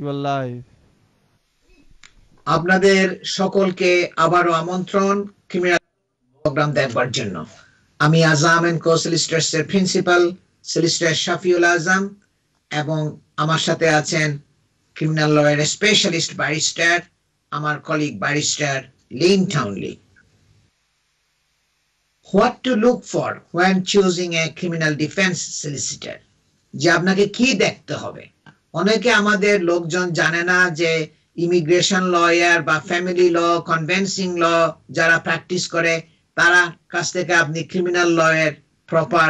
You are live. আপনাদের সকলকে আবারও আমন্ত্রণ ক্রিমিনাল প্রোগ্রাম দেখবার জন্য। আমি আজাম এন্ড কো সলিসিটরস এর প্রিন্সিপাল সলিসিটর শাফিউল আজম এবং আমার সাথে আছেন ক্রিমিনাল লয়ের স্পেশালিস্ট ব্যারিস্টার আমার colleague barrister Lynn Townley. What to look for when choosing a criminal defense solicitor? যে আপনাকে কি দেখতে হবে। অনেকে আমাদের লোকজন জানে না যে ইমিগ্রেশন লয়ার বা ফ্যামিলি ল, কনভেন্সিং ল যারা প্র্যাকটিস করে তারা কাছ থেকে আপনি ক্রিমিনাল লয়ের প্রপার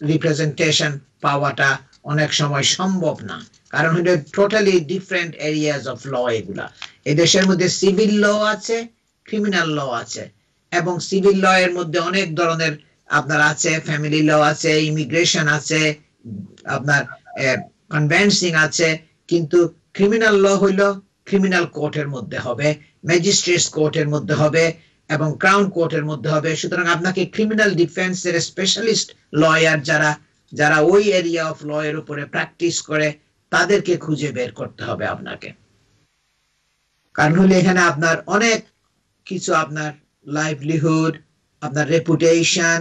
রিপ্রেজেন্টেশন পাওয়াটা অনেক সময় সম্ভব না, কারণ হলো totally different areas of law. এগুলা এই দেশের মধ্যে সিভিল ল আছে, ক্রিমিনাল ল আছে, এবং সিভিল ল এর মধ্যে অনেক ধরনের আপনার আছে, ফ্যামিলি ল আছে, ইমিগ্রেশন আছে, আপনার কনভেন্সিং আছে, কিন্তু ক্রিমিনাল ল হইল ক্রিমিনাল কোর্টের মধ্যে হবে, ম্যাজিস্ট্রেটস কোর্টের মধ্যে হবে এবং ক্রাউন কোর্টের মধ্যে হবে। সুতরাং আপনাকে ক্রিমিনাল ডিফেন্সের স্পেশালিস্ট লয়ার যারা ওই এরিয়া অফ ল এর উপরে প্র্যাকটিস করে তাদেরকে খুঁজে বের করতে হবে আপনাকে। কারণ হলে এখানে আপনার অনেক কিছু, আপনার লাইভলিহুড, আপনার রেপুটেশন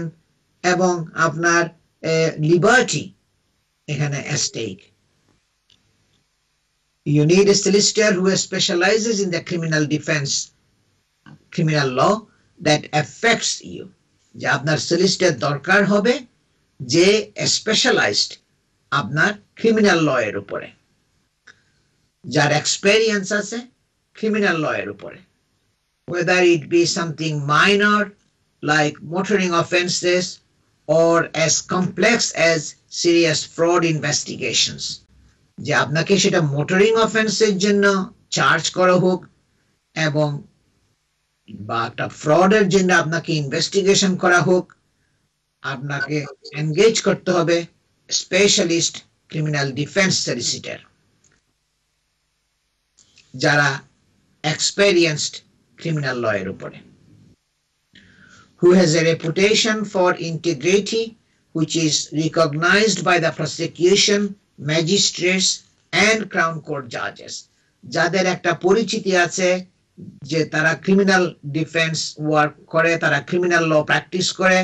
এবং আপনার লিবার্টি এখানে at stake. You need a solicitor who specializes in the criminal defense, criminal law that affects you. যে আপনার solicitor দরকার হবে যে স্পেশালাইজড আপনার ক্রিমিনাল ল এর উপরে, যার এক্সপেরিয়েন্স আছে ক্রিমিনাল ল এর উপরে, whether it be something minor like motoring offenses or as complex as serious fraud investigations. যে আপনাকে সেটা মোটরিং অফেন্সের জন্য চার্জ করা হোক এবং বা একটা ফ্রডের জন্য আপনাকে ইনভেস্টিগেশন করা হোক, আপনাকে এনগেজ করতে হবে স্পেশালিস্ট ক্রিমিনাল ডিফেন্স সলিসিটর যারা এক্সপেরিয়েন্সড ক্রিমিনাল ল এর উপরে, who has a reputation for integrity which is recognized by the prosecution, magistrates and crown court judges. যাদের একটা পরিচিতি আছে যে তারা ক্রিমিনাল ডিফেন্স ওয়ার্ক করে, তারা ক্রিমিনাল ল প্র্যাকটিস করে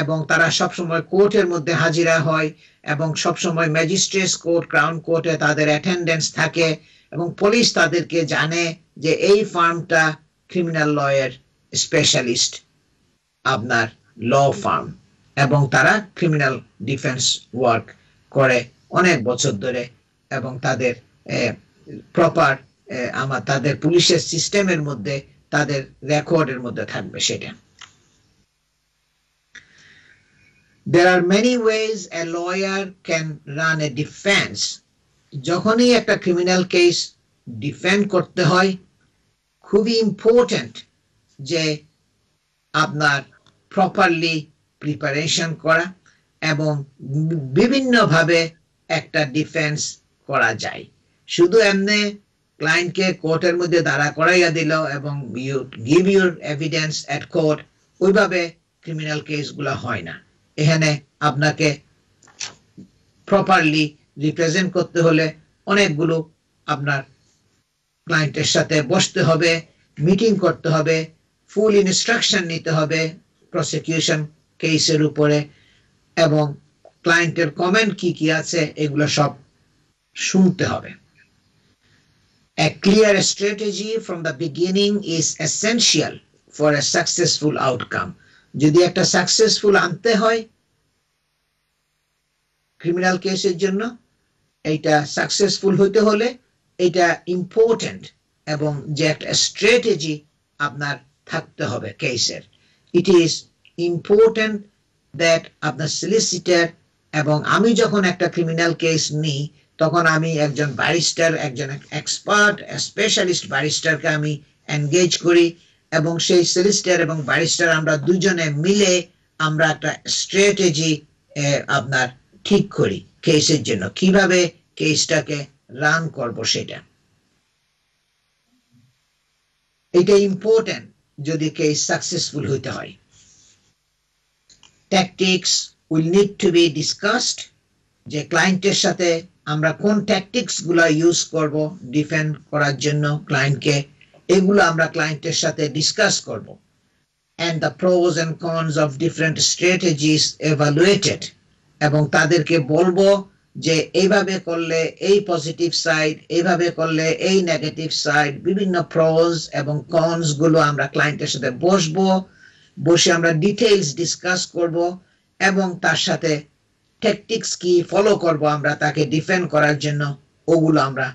এবং তারা সবসময় কোর্টের মধ্যে হাজিরা হয় এবং সবসময় ম্যাজিস্ট্রেটস কোর্ট, ক্রাউন কোর্টে তাদের অ্যাটেন্ডেন্স থাকে এবং পুলিশ তাদেরকে জানে যে এই ফার্মটা ক্রিমিনাল লয়ের স্পেশালিস্ট আপনার ল ফার্ম এবং তারা ক্রিমিনাল ডিফেন্স ওয়ার্ক করে অনেক বছর ধরে এবং তাদের প্রপার তাদের পুলিশের সিস্টেমের মধ্যে তাদের রেকর্ডের মধ্যে থাকবে সেটা। There are many ways a lawyer can run a defense. যখনই একটা ক্রিমিনাল কেস ডিফেন্ড করতে হয় খুবই ইম্পর্টেন্ট যে আপনার প্রপারলি প্রিপারেশন করা এবং বিভিন্নভাবে একটা ডিফেন্স করা যায়। শুধু এমনি ক্লায়েন্টকে কোর্টের মধ্যে দাঁড়া করাইয়া দিল এবং you give your evidence at court, ওইভাবে ক্রিমিনাল কেসগুলো হয় না। এখানে আপনাকে প্রপারলি রিপ্রেজেন্ট করতে হলে অনেকগুলো আপনার ক্লায়েন্টের সাথে বসতে হবে, মিটিং করতে হবে, ফুল ইনস্ট্রাকশন নিতে হবে প্রসিকিউশন কেসের উপরে এবং ক্লায়েন্টের কমেন্ট কি কি আছে এগুলো সব শুনতে হবে। A clear strategy from the beginning is essential for a successful outcome. যদি একটা সাকসেসফুল আনতে হয় ক্রিমিনাল কেসের জন্য, এইটা সাকসেসফুল হতে হলে এটা ইম্পর্টেন্ট এবং যে একটা স্ট্র্যাটেজি আপনার থাকতে হবে কেসের। ইট ইজ ইম্পর্টেন্ট দ্যাট আপনার সলিসিটর এবং আমি যখন একটা ক্রিমিনাল কেস নিই তখন আমি একজন ব্যারিস্টার, একজন এক্সপার্ট স্পেশালিস্ট ব্যারিস্টারকে আমি এনগেজ করি এবং সেই সলিসিটর এবং ব্যারিস্টার আমরা দুজনে মিলে আমরা একটা স্ট্র্যাটেজি আপনার ঠিক করি কেসের জন্য, কিভাবে কেসটাকে রান করব সেটা। এটা ইম্পর্টেন্ট যদি কেস সাকসেসফুল হইতে হয়। Tactics will need to be discussed, যে ক্লায়েন্টের সাথে আমরা কোন ট্যাকটিক্স গুলো ইউজ করব ডিফেন্ড করার জন্য ক্লায়েন্টকে, এগুলো আমরা ক্লায়েন্টের সাথে ডিসকাস করব। and the pros and cons of different strategies evaluated, এবং তাদেরকে বলবো যে এইভাবে করলে এই পজিটিভ সাইড, এইভাবে করলে এই নেগেটিভ সাইড, বিভিন্ন প্রোস এবং কনস গুলো আমরা ক্লায়েন্টের সাথে বসে আমরা ডিটেইলস ডিসকাস করব এবং তার সাথে ট্যাকটিক্স কি ফলো করব আমরা তাকে ডিফেন্ড করার জন্য, ওগুলো আমরা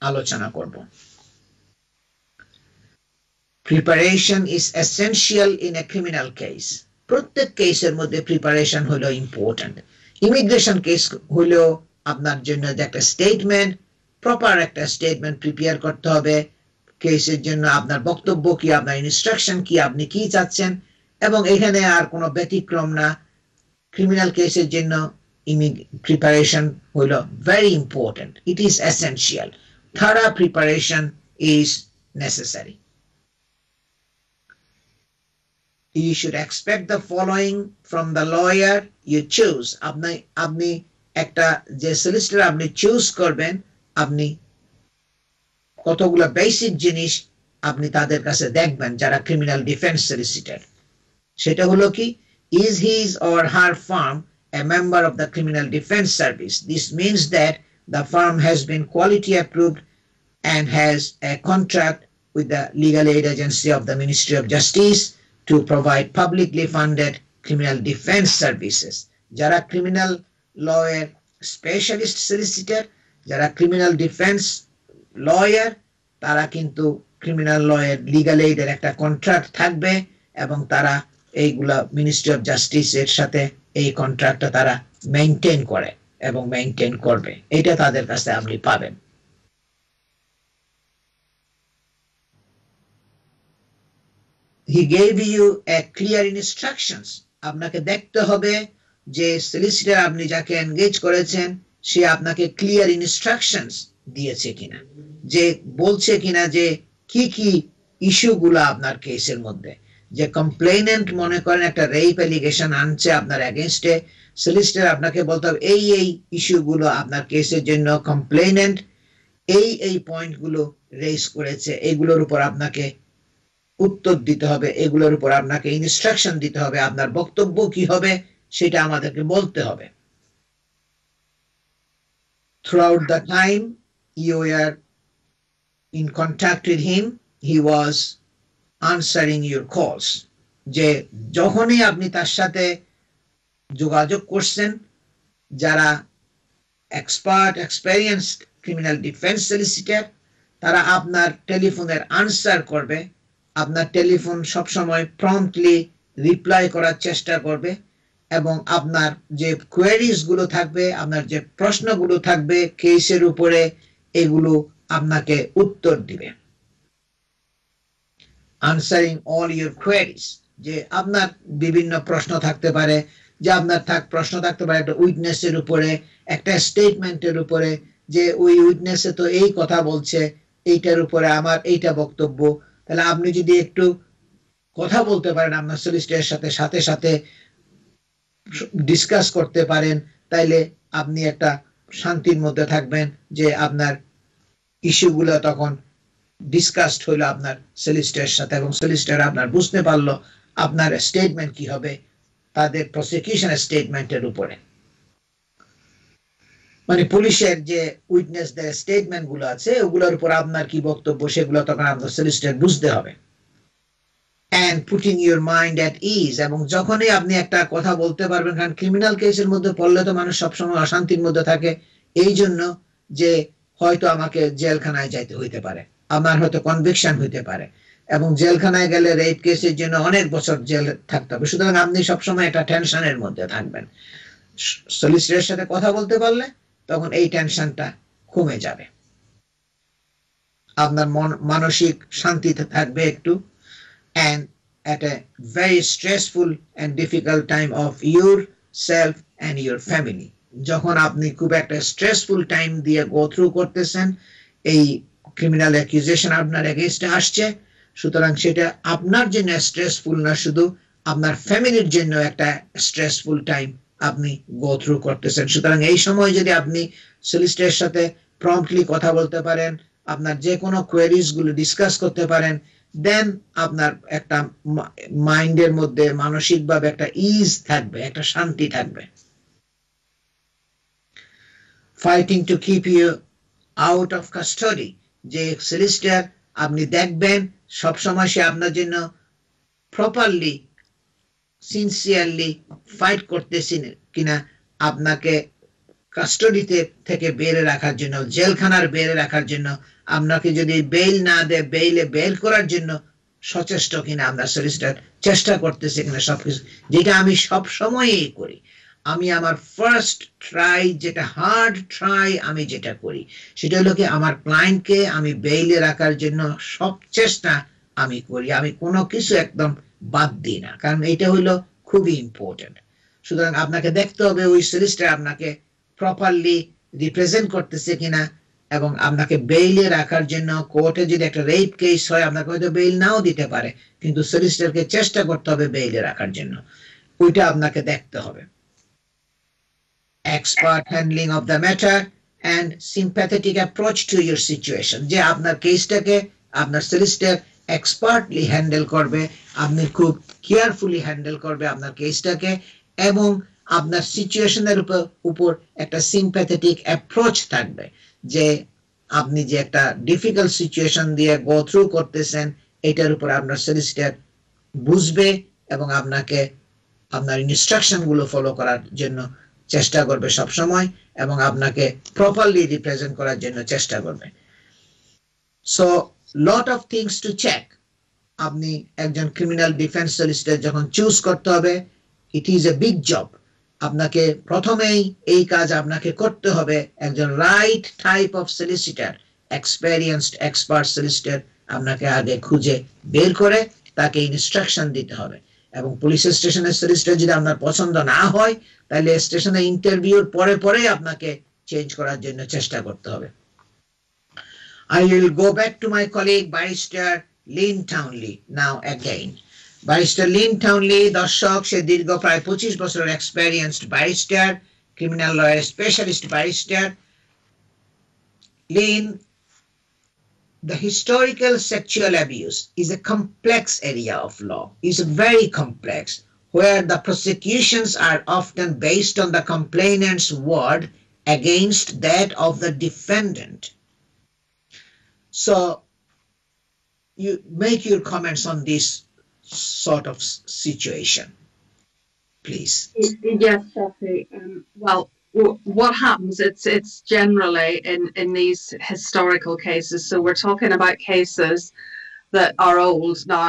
আলোচনা করব। Preparation is essential in a criminal case. প্রত্যেক কেসের মধ্যে প্রিপারেশন হলো ইম্পর্টেন্ট। ইমিগ্রেশন কেস হলো আপনার জন্য একটা স্টেটমেন্ট, প্রপার একটা স্টেটমেন্ট প্রিপেয়ার করতে হবে কেসের জন্য। আপনার বক্তব্য কি, আপনার ইনস্ট্রাকশন কি, আপনি কি চাচ্ছেন, এবং এখানে আর কোনো ব্যতিক্রম না। ক্রিমিনাল কেসের জন্য প্রিপারেশন হলো very important. It is essential. thorough preparation is necessary. You should expect the following from the lawyer you choose. আপনি একটা যে সলিসিটর আপনি চুজ করবেন, আপনি কতগুলো বেসিক জিনিস আপনি তাদের কাছে দেখবেন যারা ক্রিমিনাল ডিফেন্স সলিসিটর। সেটা হলো কি, is his or her firm a member of the criminal defense service? This means that the firm has been quality approved and has a contract with the legal aid agency of the Ministry of Justice to provide publicly funded criminal defense services. যারা criminal লয়ের specialist solicitor, যারা criminal defence lawyer, তারা কিন্তু criminal লয়ের legal এইডের একটা contract থাকবে এবং তারা এইগুলা মিনিস্ট্রি অফ জাস্টিসের সাথে এই কন্ট্রাক্টটা তারা মেইনটেইন করে এবং মেইনটেইন করবে। এটা তাদের কাছে আপনি পাবেন। He gave you a clear instructions. আপনাকে দেখতে হবে যে সলিসিটর আপনি যাকে এনগেজ করেছেন সে আপনাকে ক্লিয়ার ইনস্ট্রাকশনস দিয়েছে কিনা, যে বলছে কিনা যে কি কি ইস্যুগুলো আপনার কেসের মধ্যে। যে কমপ্লেনেন্ট মনে করেন একটা রেপ অ্যালিগেশন আনছে আপনার এগেইনস্টে, সলিসিটর আপনাকে বলতে হবে এই এই ইস্যুগুলো আপনার কেসের জন্য কমপ্লেনেন্ট এই পয়েন্টগুলো রেজ করেছে, এগুলোর উপর আপনাকে উত্তর দিতে হবে, এগুলোর উপর আপনাকে ইনস্ট্রাকশন দিতে হবে, আপনার বক্তব্য কি হবে সেটা আমাদেরকে বলতে হবে। Throughout the time you were in contact with him, he was answering your calls. যে যখনই আপনি তার সাথে যোগাযোগ করছেন, যারা এক্সপেরিয়েন্সড ক্রিমিনাল ডিফেন্স সলিসিটর, তারা আপনার টেলিফোনের আনসার করবে, আপনার টেলিফোন সবসময় প্রম্পটলি রিপ্লাই করার চেষ্টা করবে এবং আপনার যে কোয়েরিজ গুলো থাকবে, আপনার যে প্রশ্নগুলো থাকবে কেসের উপরে, এগুলো আপনাকে উত্তর দিবে। আনসারিং অল ইউর কোয়েরিজ, যে আপনার বিভিন্ন প্রশ্ন থাকতে পারে, যে আপনার প্রশ্ন থাকতে পারে একটা উইটনেসের উপরে, একটা স্টেটমেন্টের উপরে, যে ওই উইটনেসে তো এই কথা বলছে, এইটার উপরে আমার এইটা বক্তব্য। তাহলে আপনি যদি একটু কথা বলতে পারেন আপনার সলিসিটরের সাথে সাথে ডিসকাস করতে পারেন, তাইলে আপনি একটা শান্তির মধ্যে থাকবেন যে আপনার ইস্যুগুলো তখন ডিসকাসড হইলো আপনার সলিসিটরের সাথে, এবং সলিসিটর আপনার বুঝতে পারলো আপনার স্টেটমেন্ট কি হবে তাদের প্রসিকিউশনের স্টেটমেন্টের উপরে। মানে পুলিশের যে উইটনেসদের স্টেটমেন্ট গুলো আছে ওগুলোর উপর আপনার কি বক্তব্য সেগুলো তখন আপনার সলিসিটর বুঝতে হবে। and putting your mind at ease, এবং যখনই আপনি একটা কথা বলতে পারবেন, কারণ ক্রিমিনাল কেসের মধ্যে পড়লে তো মানুষ সবসময় অশান্তির মধ্যে থাকে, এই জন্য যে হয়তো আমাকে জেলখানায় যাইতে হইতে পারে, আমার হয়তো কনভিকশন হইতে পারে, এবং জেলখানায় গেলে রেপ কেসের জন্য অনেক বছর জেল থাকতে হবে, সুতরাং আপনি সবসময় একটা টেনশনের মধ্যে থাকবেন। সলিসিটরের সাথে কথা বলতে পারলে তখন এই টেনশনটা কমে যাবে, আপনার মানসিক শান্তিতে থাকবে একটু। and at a very stressful and difficult time of yourself and your family, যখন আপনি খুব একটা স্ট্রেসফুল টাইম দিয়ে গো থ্রু করতেছেন, এই ক্রিমিনাল অ্যাকিউজেশন আপনার এগেইনস্টে আসছে, সুতরাং সেটা আপনার জন্য স্ট্রেসফুল না, শুধু আপনার ফ্যামিলির জন্য একটা স্ট্রেসফুল টাইম আপনি গো থ্রু করতেছেন। সুতরাং এই সময় যদি আপনি সলিসিটরের সাথে প্রম্পটলি কথা বলতে পারেন, আপনার যে কোনো কোয়েরিজ গুলো ডিসকাস করতে পারেন, দেন আপনার একটা মাইন্ডের মধ্যে মানসিকভাবে একটা ইজ থাকবে, একটা শান্তি থাকবে। Fighting to keep you out of custody, যে সলিসিটর আপনি দেখবেন সবসময় সে আপনার জন্য প্রপারলি সিনসিয়ারলি ফাইট করতেছেন কিনা, আপনাকে কাস্টডিতে থেকে বেরে রাখার জন্য, জেলখানার বেরে রাখার জন্য, আপনাকে যদি বেইল না দেয় বেইলে বের করার জন্য সচেষ্ট কিনা, আপনার সলিসিটর চেষ্টা করতেছে কিনা, সবকিছু, যেটা আমি সব সময়ই করি। আমি আমার ফার্স্ট ট্রাই, যেটা হার্ড ট্রাই আমি যেটা করি, সেটা হলো কি আমার ক্লায়েন্টকে আমি বেইলে রাখার জন্য সব চেষ্টা আমি করি। আমি কোনো কিছু একদম বাদ দিই না, কারণ এটা হলো খুবই ইম্পর্টেন্ট। সুতরাং আপনাকে দেখতে হবে ওই সলিসিটর আপনাকে প্রপারলি রিপ্রেজেন্ট করতেছে কিনা, এবং আপনাকে বেইলে রাখার জন্য, কোর্টে যদি একটা রেপ কেস হয় আপনাকে হয়তো বেইল নাও দিতে পারে, কিন্তু সলিসিটরকে চেষ্টা করতে হবে বেইলে রাখার জন্য, ওইটা আপনাকে দেখতে হবে। expert handling of the matter and sympathetic approach to your situation, যে আপনার কেসটাকে আপনার সলিসিটর এক্সপার্টলি হ্যান্ডেল করবে, আপনি খুব কেয়ারফুলি হ্যান্ডেল করবে আপনার কেসটাকে, এবং আপনার সিচুয়েশনের উপর একটা সিম্প্যাথেটিক অ্যাপ্রোচ থাকবে, যে আপনি যে একটা ডিফিকাল্ট সিচুয়েশন দিয়ে গো থ্রু করতেছেন, এটার উপর আপনার সলিসিটর বুঝবে এবং আপনাকে আপনার ইনস্ট্রাকশন গুলো ফলো করার জন্য চেষ্টা করবে সব সময়, এবং আপনাকে প্রপারলি রিপ্রেজেন্ট করার জন্য চেষ্টা করবে। So lot of things to check. আপনি একজন ক্রিমিনাল ডিফেন্স সলিসিটর যখন চুজ করতে হবে, it is a big job. আপনাকে প্রথমেই এই কাজ আপনাকে করতে হবে, একজন right type of solicitor, experienced expert solicitor আপনাকে আগে খুঁজে বের করে তাকে ইনস্ট্রাকশন দিতে হবে। এবং পুলিশ স্টেশনের সলিসিটর যদি আপনার পছন্দ না হয়, তাহলে স্টেশনে ইন্টারভিউর পরে পরে আপনাকে চেঞ্জ করার জন্য চেষ্টা করতে হবে। I will go back to my colleague Barrister Lynn Townley now again. Barrister Lynn Townley, দর্শক, সে দীর্ঘ প্রায় 25 বছরের experienced barrister, criminal lawyer specialist barrister. Lynn, the historical sexual abuse is a complex area of law, is very complex, where the prosecutions are often based on the complainant's word against that of the defendant. So you make your comments on this sort of situation, please. Yes, Shafi. Well, what happens, it's generally in these historical cases, so we're talking about cases that are old now.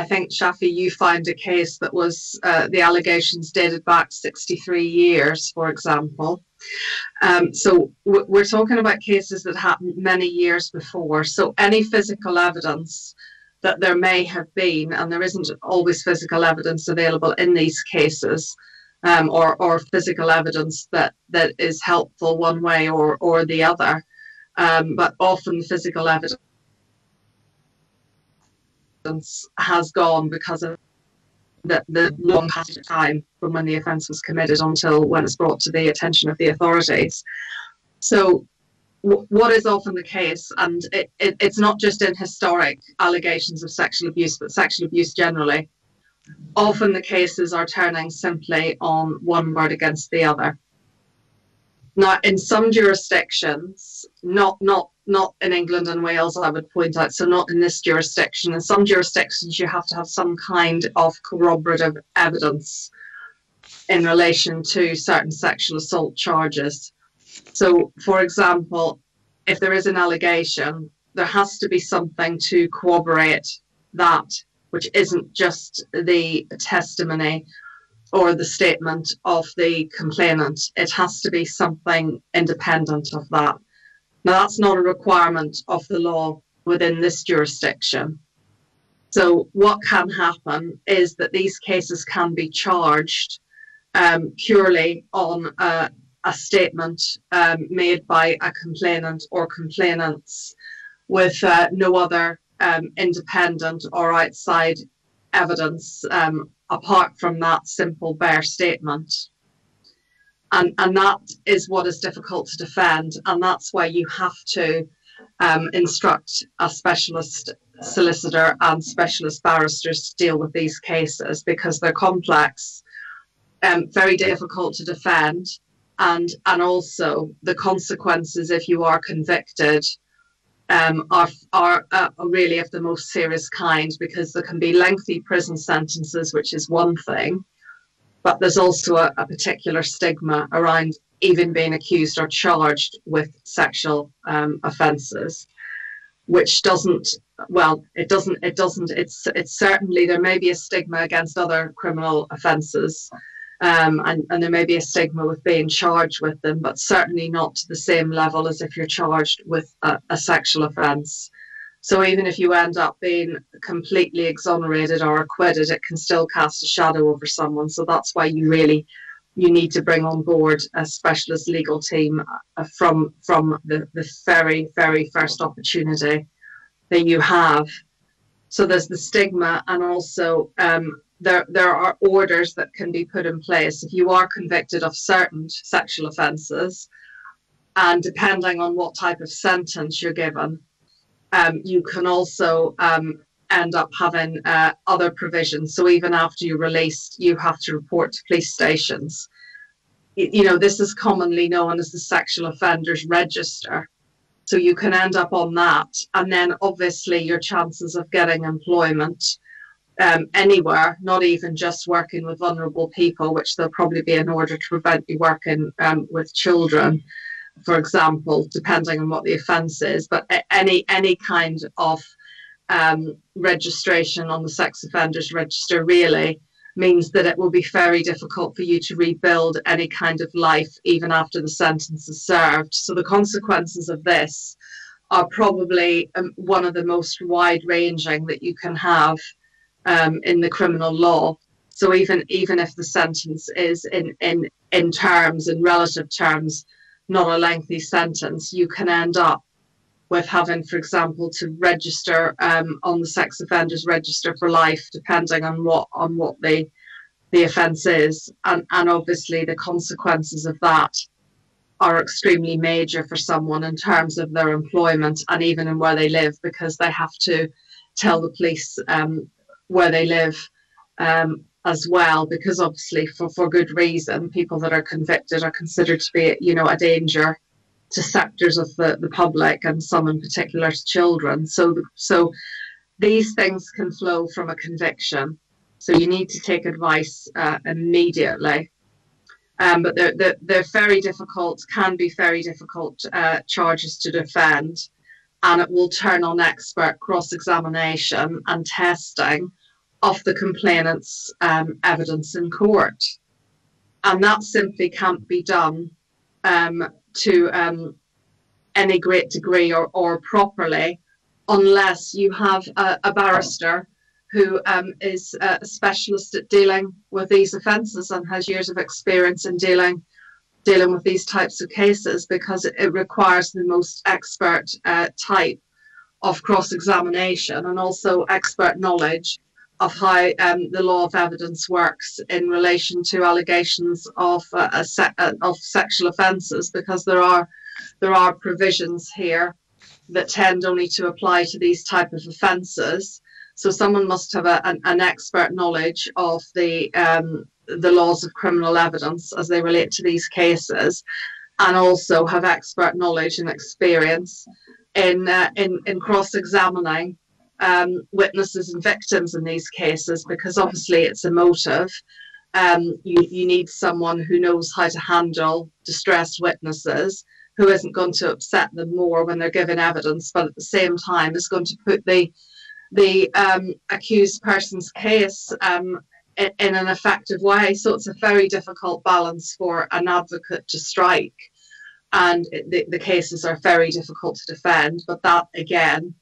I think, Shafi, you find a case that was the allegations dated back 63 years, for example. So we're talking about cases that happened many years before. So any physical evidence that there may have been, and there isn't always physical evidence available in these cases, or physical evidence that is helpful one way or the other, but often physical evidence has gone because of the long passage of time from when the offence was committed until when it's brought to the attention of the authorities. So what is often the case, and it's not just in historic allegations of sexual abuse, but sexual abuse generally, often the cases are turning simply on one word against the other. Now, in some jurisdictions, not in England and Wales, I would point out, so not in this jurisdiction. In some jurisdictions, you have to have some kind of corroborative evidence in relation to certain sexual assault charges. So, for example, if there is an allegation, there has to be something to corroborate that, which isn't just the testimony or the statement of the complainant. It has to be something independent of that. Now, that's not a requirement of the law within this jurisdiction. So what can happen is that these cases can be charged purely on a statement made by a complainant or complainants with no other independent or outside evidence apart from that simple bare statement. And that is what is difficult to defend, and that's why you have to instruct a specialist solicitor and specialist barristers to deal with these cases, because they're complex, very difficult to defend, and also the consequences if you are convicted are really of the most serious kind, because there can be lengthy prison sentences, which is one thing, but there's also a particular stigma around even being accused or charged with sexual offences, which it's certainly, there may be a stigma against other criminal offences, and there may be a stigma with being charged with them, but certainly not to the same level as if you're charged with a sexual offence. So even if you end up being completely exonerated or acquitted, it can still cast a shadow over someone. So that's why you need to bring on board a specialist legal team from the very, very first opportunity that you have. So there's the stigma, and also there are orders that can be put in place if you are convicted of certain sexual offences, and depending on what type of sentence you're given, you can also end up having other provisions. So even after you're released, you have to report to police stations. This is commonly known as the Sexual Offenders Register. So you can end up on that. And then obviously your chances of getting employment anywhere, not even just working with vulnerable people, which there'll probably be an order to prevent you working with children, for example, depending on what the offence is. But any kind of registration on the Sex Offenders Register really means that it will be very difficult for you to rebuild any kind of life even after the sentence is served. So the consequences of this are probably one of the most wide-ranging that you can have in the criminal law. So even if the sentence is in terms, in relative terms, not a lengthy sentence, you can end up with having, for example, to register on the Sex Offenders Register for life, depending on what the offence is, and obviously the consequences of that are extremely major for someone in terms of their employment and even in where they live, because they have to tell the police where they live as well, because obviously for good reason, people that are convicted are considered to be, a danger to sectors of the public, and some in particular to children. So these things can flow from a conviction. So you need to take advice immediately. But they're very difficult, can be very difficult charges to defend, and it will turn on expert cross-examination and testing of the complainant's evidence in court. And that simply can't be done to any great degree or properly unless you have a barrister who is a specialist at dealing with these offences and has years of experience in dealing with these types of cases, because it requires the most expert type of cross-examination and also expert knowledge of how the law of evidence works in relation to allegations of sexual offences, because there are provisions here that tend only to apply to these type of offences. So someone must have an expert knowledge of the laws of criminal evidence as they relate to these cases, and also have expert knowledge and experience in cross-examining witnesses and victims in these cases, because obviously it's emotive. You need someone who knows how to handle distressed witnesses, who isn't going to upset them more when they're giving evidence, but at the same time is going to put the accused person's case in an effective way. So it's a very difficult balance for an advocate to strike, and the cases are very difficult to defend. But that again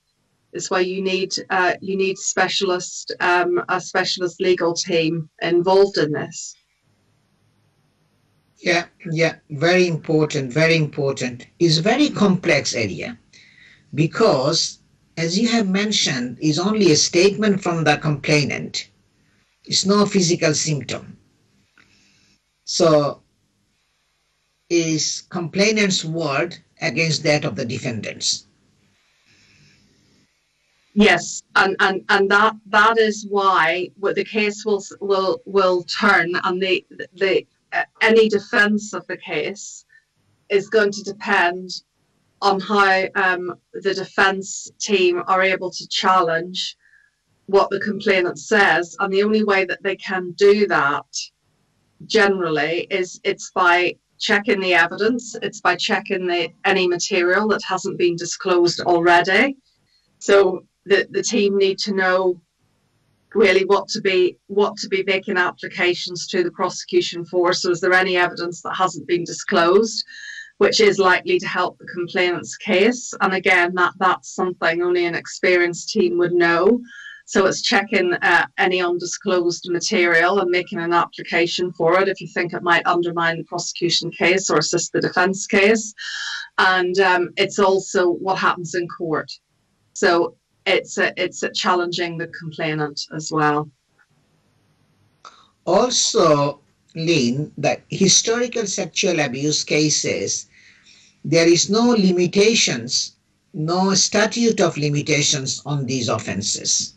is why you need a specialist legal team involved in this. Yeah, very important, very important. It's a very complex area, because as you have mentioned, is only a statement from the complainant. It's no physical symptom. So is complainant's word against that of the defendants. Yes, and that is why the case will turn, and the any defence of the case is going to depend on how the defence team are able to challenge what the complainant says, and the only way that they can do that generally is it's by checking the evidence, it's by checking any material that hasn't been disclosed already. So the team need to know really what to be making applications to the prosecution for. So is there any evidence that hasn't been disclosed, which is likely to help the complainant's case? And again, that's something only an experienced team would know. So it's checking any undisclosed material and making an application for it if you think it might undermine the prosecution case or assist the defence case. And it's also what happens in court. So it's challenging the complainant as well. Also, Lynn, that historical sexual abuse cases, there is no limitations, no statute of limitations on these offences.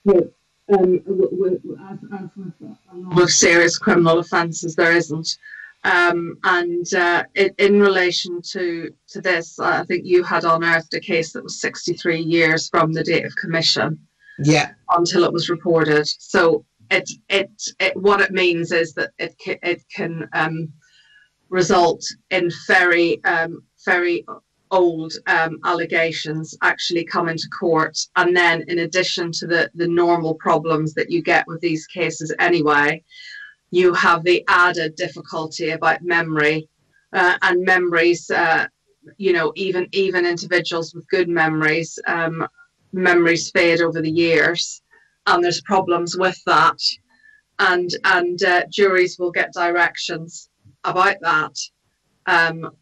Well, as with a lot of serious criminal offences, there isn't. In relation to this, I think you had unearthed a case that was 63 years from the date of commission, until it was reported. So what it means is that it can result in very old allegations actually come into court, and then in addition to the normal problems that you get with these cases anyway, you have the added difficulty about memory, and memories, even individuals with good memories, memories fade over the years, and there's problems with that, and juries will get directions about that,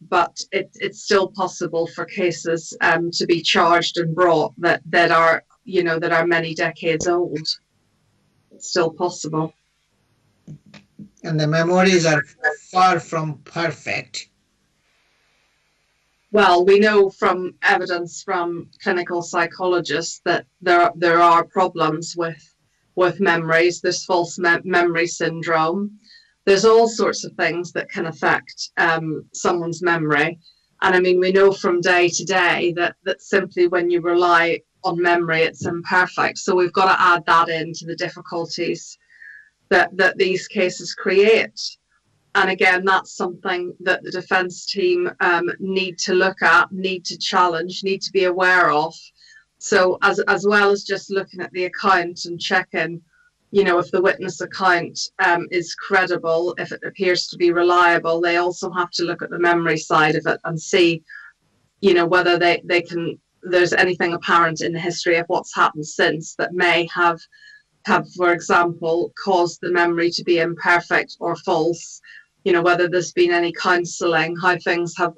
but it's still possible for cases to be charged and brought that are many decades old. It's still possible. And the memories are far from perfect. Well, we know from evidence from clinical psychologists that there are problems with memories. There's false memory syndrome. There's all sorts of things that can affect someone's memory. And I mean, we know from day to day that simply when you rely on memory, it's imperfect. So we've got to add that into the difficulties that these cases create. And again, that's something that the defence team need to look at, need to challenge, need to be aware of. So as well as just looking at the account and checking, if the witness account is credible, if it appears to be reliable, they also have to look at the memory side of it and see, whether there's anything apparent in the history of what's happened since that may have, for example, caused the memory to be imperfect or false, whether there's been any counselling, how things have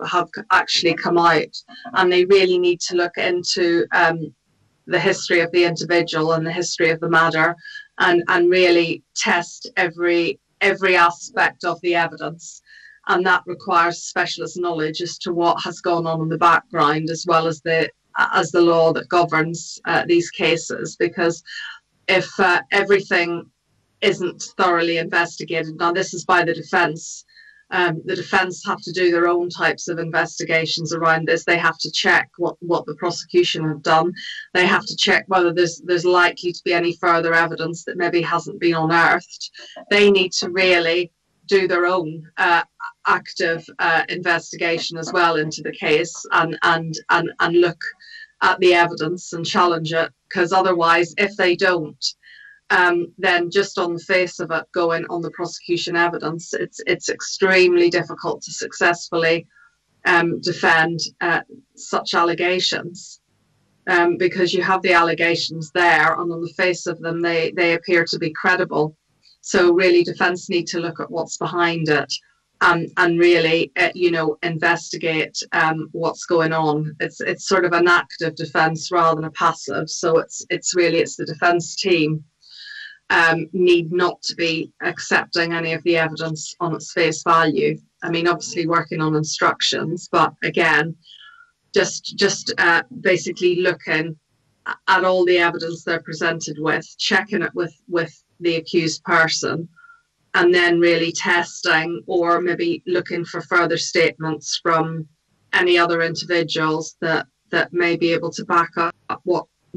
actually come out. And they really need to look into the history of the individual and the history of the matter, and really test every aspect of the evidence. And that requires specialist knowledge as to what has gone on in the background, as well as the law that governs these cases, because if everything isn't thoroughly investigated, now this is by the defence have to do their own types of investigations around this. They have to check what the prosecution have done. They have to check whether there's likely to be any further evidence that maybe hasn't been unearthed. They need to really do their own active investigation as well into the case, and look at the evidence and challenge it, because otherwise, if they don't, then just on the face of it, going on the prosecution evidence, it's extremely difficult to successfully defend such allegations, because you have the allegations there, and on the face of them, they appear to be credible. So really, defence need to look at what's behind it, and really, investigate what's going on. It's sort of an active defence rather than a passive. So it's the defence team. need not to be accepting any of the evidence on its face value. I mean, obviously working on instructions, but again, just basically looking at all the evidence they're presented with, checking it with the accused person, and then really testing or maybe looking for further statements from any other individuals that may be able to back up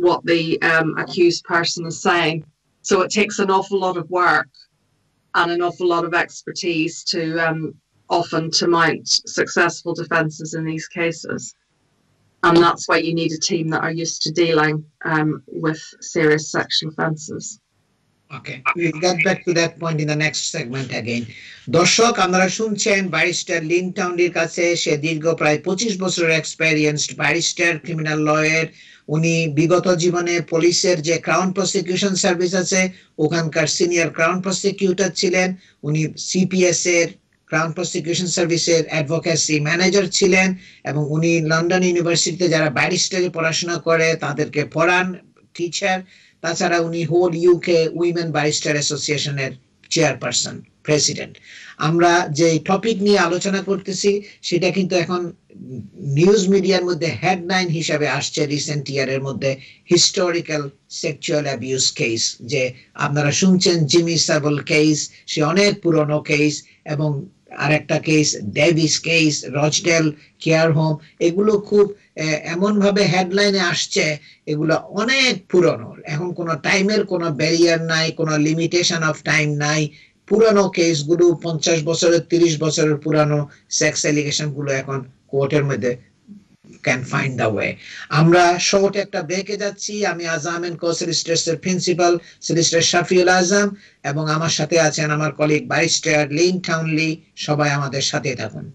what the accused person is saying. So it takes an awful lot of work and an awful lot of expertise to often to mount successful defences in these cases. And that's why you need a team that are used to dealing with serious sexual offences. Okay, we'll get back to that point in the next segment again. দর্শক আপনারা শুনছেন barrister Lin টাউন্ডির কাছে, সে দীর্ঘ প্রায় 25 বছরের experienced barrister, criminal lawyer. উনি বিগত জীবনে পুলিশের যে ক্রাউন প্রসিকিউশন সার্ভিস আছে ওখানকার সিনিয়র ক্রাউন প্রসিকিউটর ছিলেন। উনি সিপিএস এর ক্রাউন প্রসিকিউশন সার্ভিসের অ্যাডভোকেসি ম্যানেজার ছিলেন এবং উনি লন্ডন ইউনিভার্সিটিতে যারা ব্যারিস্টারি পড়াশোনা করে তাদেরকে পড়ান, টিচার। তাছাড়া উনি হোল ইউকে উইমেন ব্যারিস্টার অ্যাসোসিয়েশনের চেয়ারপারসন, প্রেসিডেন্ট। আমরা যে টপিক নিয়ে আলোচনা করতেছি সেটা কিন্তু এখন নিউজ মিডিয়ার মধ্যে হেডলাইন হিসাবে আসছে রিসেন্ট ইয়ারের মধ্যে, হিস্টোরিক্যাল সেক্সুয়াল অ্যাবিউজ কেস। যে আপনারা শুনছেন জিমি সাবল কেস, সে অনেক পুরনো কেস, এবং আরেকটা case Davis case, Rochdale care home, এগুলো খুব এমন ভাবে হেডলাইনে আসছে, এগুলো অনেক পুরনো। এখন কোনো টাইমের কোনো ব্যারিয়ার নাই, কোনো লিমিটেশন অফ টাইম নাই। পুরানো কেসগুলো 50 বছরের 30 বছরের পুরানো সেক্স অ্যালিগেশন গুলো এখন কোর্টের মধ্যে ক্যান ফাইন্ড দ্য ওয়ে। আমরা শর্ট একটা ব্রেকে যাচ্ছি। আমি আজাম এন্ড কো সলিসিটরস এর প্রিন্সিপাল সলিসিটর শাফিউল আজম, এবং আমার সাথে আছেন আমার কলিগ ব্যারিস্টার লিন টাউনলি। সবাই আমাদের সাথে থাকুন।